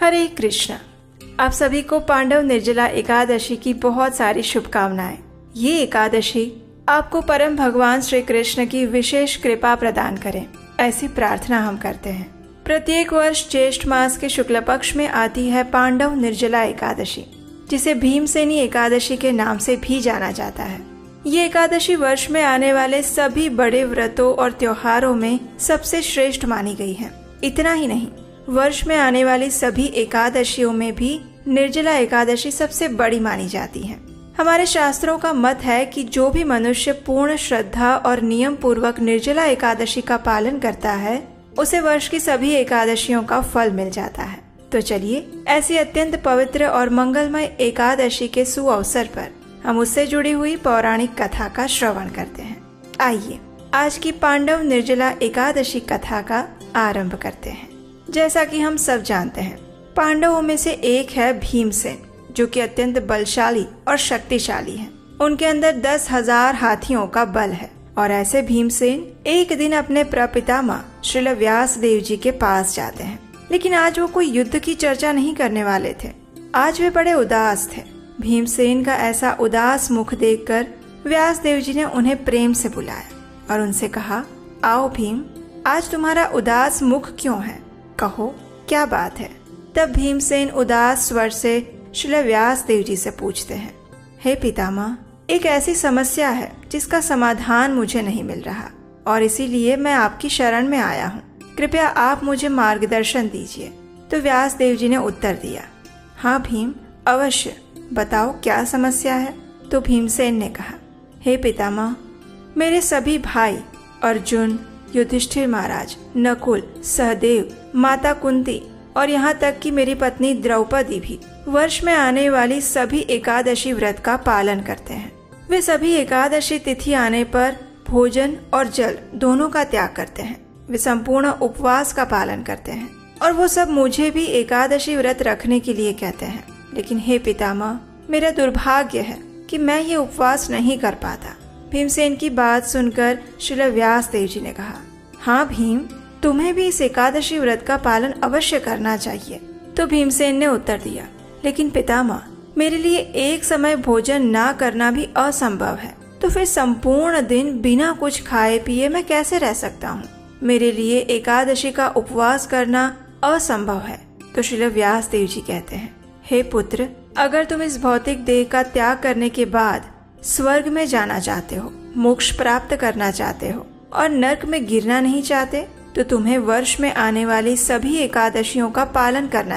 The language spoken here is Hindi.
हरे कृष्ण। आप सभी को पांडव निर्जला एकादशी की बहुत सारी शुभकामनाएं। ये एकादशी आपको परम भगवान श्री कृष्ण की विशेष कृपा प्रदान करें, ऐसी प्रार्थना हम करते हैं। प्रत्येक वर्ष ज्येष्ठ मास के शुक्ल पक्ष में आती है पांडव निर्जला एकादशी, जिसे भीमसेनी एकादशी के नाम से भी जाना जाता है। ये एकादशी वर्ष में आने वाले सभी बड़े व्रतों और त्योहारों में सबसे श्रेष्ठ मानी गई है। इतना ही नहीं, वर्ष में आने वाली सभी एकादशियों में भी निर्जला एकादशी सबसे बड़ी मानी जाती है। हमारे शास्त्रों का मत है कि जो भी मनुष्य पूर्ण श्रद्धा और नियम पूर्वक निर्जला एकादशी का पालन करता है, उसे वर्ष की सभी एकादशियों का फल मिल जाता है। तो चलिए, ऐसी अत्यंत पवित्र और मंगलमय एकादशी के सुअवसर पर हम उससे जुड़ी हुई पौराणिक कथा का श्रवण करते हैं। आइए आज की पांडव निर्जला एकादशी कथा का आरंभ करते हैं। जैसा कि हम सब जानते हैं, पांडवों में से एक है भीमसेन, जो कि अत्यंत बलशाली और शक्तिशाली है। उनके अंदर 10,000 हाथियों का बल है। और ऐसे भीमसेन एक दिन अपने प्रपितामह श्रील व्यास देव जी के पास जाते हैं। लेकिन आज वो कोई युद्ध की चर्चा नहीं करने वाले थे। आज वे बड़े उदास थे। भीमसेन का ऐसा उदास मुख देखकर व्यास देव जी ने उन्हें प्रेम से बुलाया और उनसे कहा, आओ भीम, आज तुम्हारा उदास मुख क्यों है? कहो, क्या बात है? तब भीमसेन उदास स्वर से श्रील व्यास देव जी से पूछते हैं, हे पितामह, एक ऐसी समस्या है जिसका समाधान मुझे नहीं मिल रहा और इसीलिए मैं आपकी शरण में आया हूँ। कृपया आप मुझे मार्गदर्शन दीजिए। तो व्यास देव जी ने उत्तर दिया, हाँ भीम, अवश्य, बताओ क्या समस्या है? तो भीमसेन ने कहा, हे पितामह, मेरे सभी भाई अर्जुन, युधिष्ठिर महाराज, नकुल, सहदेव, माता कुंती और यहाँ तक कि मेरी पत्नी द्रौपदी भी वर्ष में आने वाली सभी एकादशी व्रत का पालन करते हैं। वे सभी एकादशी तिथि आने पर भोजन और जल दोनों का त्याग करते हैं। वे संपूर्ण उपवास का पालन करते हैं और वो सब मुझे भी एकादशी व्रत रखने के लिए कहते हैं। लेकिन हे पितामह, मेरा दुर्भाग्य है कि मैं ये उपवास नहीं कर पाता। भीमसेन की बात सुनकर श्रील व्यास देव जी ने कहा, हाँ भीम, तुम्हें भी इस एकादशी व्रत का पालन अवश्य करना चाहिए। तो भीमसेन ने उत्तर दिया, लेकिन पितामह, मेरे लिए एक समय भोजन ना करना भी असंभव है। तो फिर संपूर्ण दिन बिना कुछ खाए पिए मैं कैसे रह सकता हूँ? मेरे लिए एकादशी का उपवास करना असंभव है। तो श्रील व्यास देव जी कहते हैं, हे पुत्र, अगर तुम इस भौतिक देह का त्याग करने के बाद स्वर्ग में जाना चाहते हो, मोक्ष प्राप्त करना चाहते हो और नरक में गिरना नहीं चाहते, तो तुम्हें वर्ष में आने वाली सभी एकादशियों का पालन करना